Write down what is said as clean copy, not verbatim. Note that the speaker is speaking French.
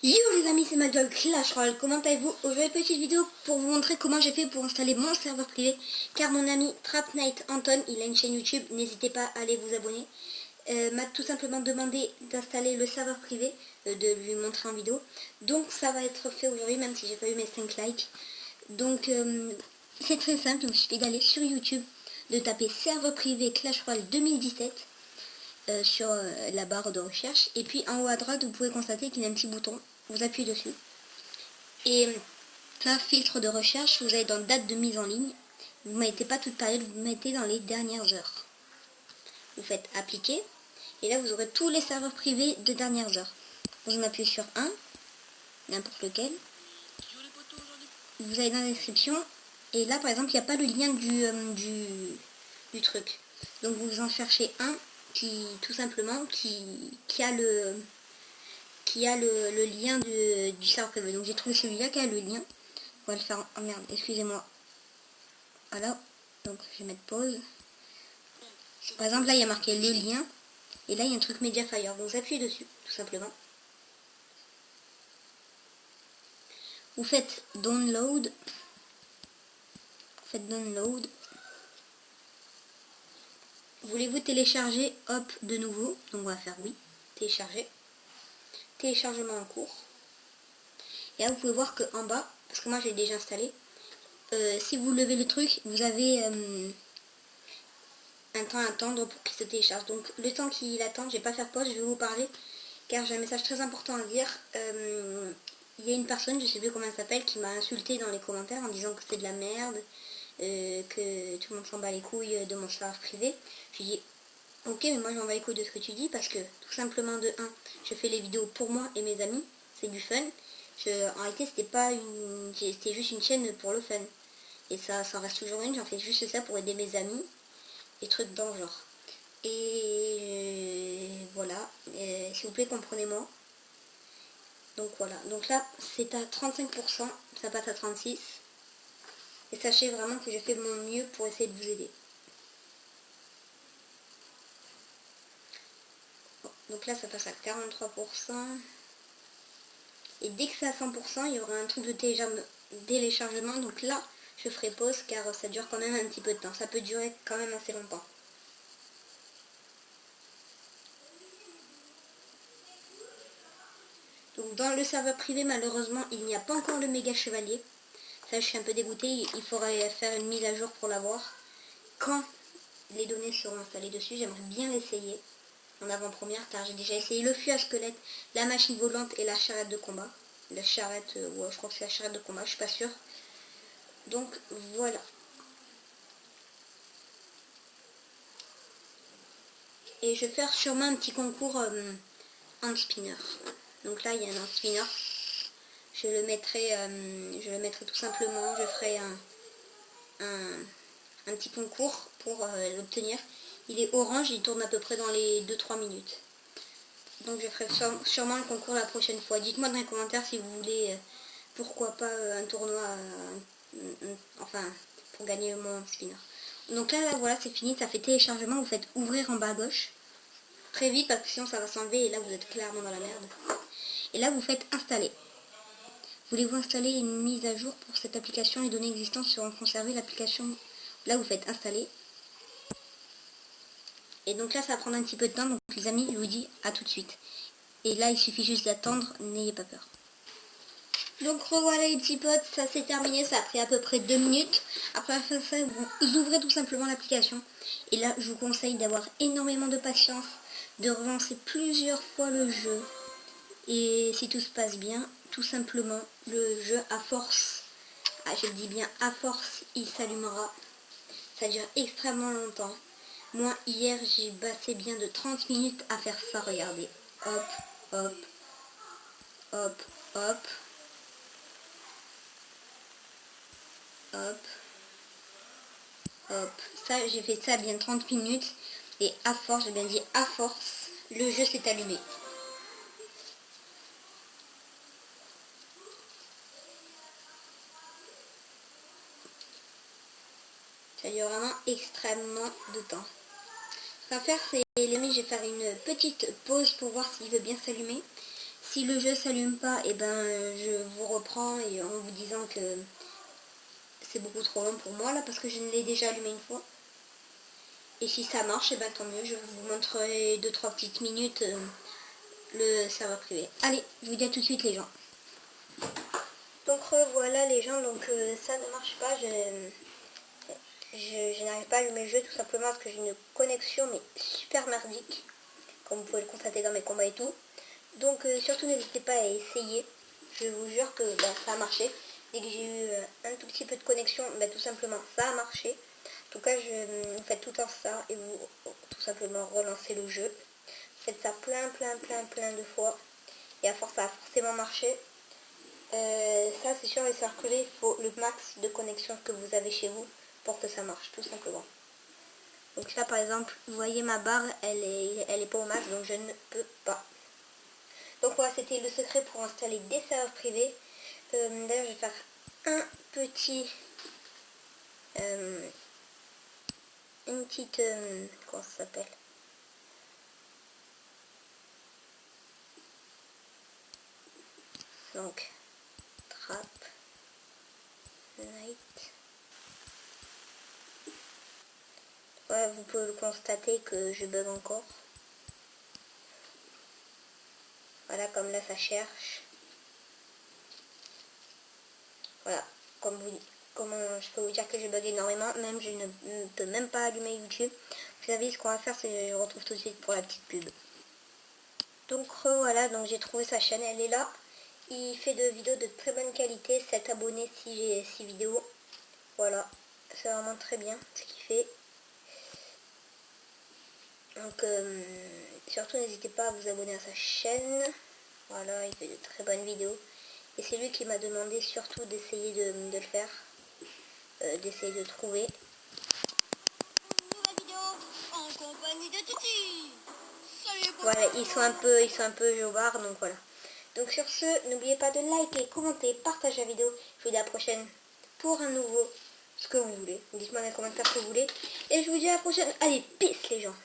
Yo les amis, c'est Madol Clash Royale, comment allez-vous? Aujourd'hui petite vidéo pour vous montrer comment j'ai fait pour installer mon serveur privé, car mon ami Trap Night Anton, il a une chaîne YouTube, n'hésitez pas à aller vous abonner, m'a tout simplement demandé d'installer le serveur privé, de lui montrer en vidéo, donc ça va être fait aujourd'hui même si j'ai pas eu mes 5 likes. Donc c'est très simple, il suffit d'aller sur YouTube, de taper serveur privé Clash Royale 2017 sur la barre de recherche, et puis en haut à droite vous pouvez constater qu'il y a un petit bouton, vous appuyez dessus et là filtre de recherche, vous allez dans date de mise en ligne, vous ne mettez pas toute période, vous mettez dans les dernières heures, vous faites appliquer et là vous aurez tous les serveurs privés de dernières heures. Vous en appuyez sur un, n'importe lequel, vous allez dans la description et là par exemple il n'y a pas le lien du truc, donc vous en cherchez un qui tout simplement qui a le lien du serveur privé. Donc j'ai trouvé celui-là qui a le lien. On va le faire en merde, excusez-moi. Voilà, donc je vais mettre pause. Par exemple là il y a marqué le lien et là il y a un truc Mediafire, donc j'appuie dessus tout simplement. Vous faites download, voulez-vous télécharger? Hop, de nouveau, donc on va faire oui, télécharger, téléchargement en cours. Et là vous pouvez voir que en bas, parce que moi j'ai déjà installé, si vous levez le truc, vous avez un temps à attendre pour qu'il se télécharge. Donc le temps qu'il attend, je vais pas faire pause, je vais vous parler car j'ai un message très important à dire. Il y a une personne, je sais plus comment elle s'appelle, qui m'a insulté dans les commentaires en disant que c'est de la merde, que tout le monde s'en bat les couilles de mon serveur privé. Je lui dis ok, mais moi je m'en bats les couilles de ce que tu dis parce que tout simplement de 1, je fais les vidéos pour moi et mes amis, c'est du fun. En réalité c'était juste une chaîne pour le fun. Et ça reste toujours une, j'en fais juste ça pour aider mes amis et trucs dans le genre. Et voilà, s'il vous plaît comprenez-moi. Donc voilà, donc là c'est à 35%, ça passe à 36%. Et sachez vraiment que je fais de mon mieux pour essayer de vous aider. Bon, donc là ça passe à 43%. Et dès que c'est à 100%, il y aura un truc de téléchargement. Donc là je ferai pause car ça dure quand même un petit peu de temps. Ça peut durer quand même assez longtemps. Donc dans le serveur privé, malheureusement, il n'y a pas encore le méga chevalier. Ça, je suis un peu dégoûtée. Il faudrait faire une mise à jour pour l'avoir. Quand les données seront installées dessus, j'aimerais bien l'essayer en avant-première, car j'ai déjà essayé le fût à squelette, la machine volante et la charrette de combat. La charrette, ouais, je crois que c'est la charrette de combat, je suis pas sûre. Donc voilà. Et je vais faire sûrement un petit concours hand spinner. Donc là, il y a un hand spinner. Je le mettrai tout simplement, je ferai un petit concours pour l'obtenir. Il est orange, il tourne à peu près dans les 2-3 minutes. Donc je ferai sûrement le concours la prochaine fois. Dites-moi dans les commentaires si vous voulez, pourquoi pas un tournoi, enfin, pour gagner mon spinner. Donc là, voilà, c'est fini, ça fait téléchargement, vous faites ouvrir en bas à gauche. Très vite, parce que sinon ça va s'enlever et là vous êtes clairement dans la merde. Et là vous faites installer. Voulez-vous installer une mise à jour pour cette application? Les données existantes seront conservées. L'application, là vous faites installer. Et donc là ça va prendre un petit peu de temps, donc les amis, je vous dis à tout de suite. Et là il suffit juste d'attendre, n'ayez pas peur. Donc revoilà les petits potes, ça s'est terminé, ça a pris à peu près 2 minutes. Après ça, vous ouvrez tout simplement l'application. Et là je vous conseille d'avoir énormément de patience, de relancer plusieurs fois le jeu. Et si tout se passe bien, tout simplement le jeu à force, je le dis bien à force, il s'allumera. Ça dure extrêmement longtemps. Moi hier j'ai passé bien de 30 minutes à faire ça, regardez. Hop, hop, hop, hop, hop, hop. Ça j'ai fait ça bien 30 minutes. Et à force, j'ai bien dit à force, le jeu s'est allumé. Ça dure vraiment extrêmement de temps. Ce qu'on va faire, c'est les amis, je vais faire une petite pause pour voir s'il veut bien s'allumer. si le jeu s'allume pas, et ben je vous reprends et en vous disant que c'est beaucoup trop long pour moi là parce que je ne l'ai déjà allumé une fois. Et si ça marche, et ben tant mieux, je vous montrerai 2-3 petites minutes le serveur privé. Allez, je vous dis à tout de suite les gens. Donc voilà les gens, donc ça ne marche pas, je n'arrive pas à allumer le jeu tout simplement parce que j'ai une connexion mais super merdique, comme vous pouvez le constater dans mes combats et tout. Donc surtout n'hésitez pas à essayer, je vous jure que ça a marché. Dès que j'ai eu un tout petit peu de connexion, tout simplement ça a marché. En tout cas, vous faites tout le temps ça et vous tout simplement relancez le jeu. Faites ça plein de fois et à force ça a forcément marché. Ça c'est sûr et certain, il faut le max de connexion que vous avez chez vous pour que ça marche tout simplement. Donc là par exemple, vous voyez ma barre, elle est pas au max donc je ne peux pas. Donc voilà, c'était le secret pour installer des serveurs privés. D'ailleurs je vais faire un petit une petite comment ça s'appelle, donc Trap Night. Ouais, vous pouvez le constater que je bug encore. Voilà, comme là ça cherche. Voilà, comment je peux vous dire que je bug énormément, même je ne peux même pas allumer YouTube. Vous savez ce qu'on va faire, c'est que je retrouve tout de suite pour la petite pub. Donc voilà, donc j'ai trouvé sa chaîne, elle est là. Il fait de vidéos de très bonne qualité, 7 abonnés si j'ai 6 vidéos. Voilà, c'est vraiment très bien ce qu'il fait. Donc surtout n'hésitez pas à vous abonner à sa chaîne. Voilà, il fait de très bonnes vidéos. Et c'est lui qui m'a demandé surtout d'essayer de le faire. D'essayer de trouver. Une nouvelle vidéo en compagnie de Titi. Salut. Voilà, ils sont un peu jovards, donc voilà. Donc sur ce, n'oubliez pas de liker, commenter, partager la vidéo. Je vous dis à la prochaine pour un nouveau, ce que vous voulez. Dites-moi dans les commentaires ce que vous voulez. Et je vous dis à la prochaine. Allez, peace les gens.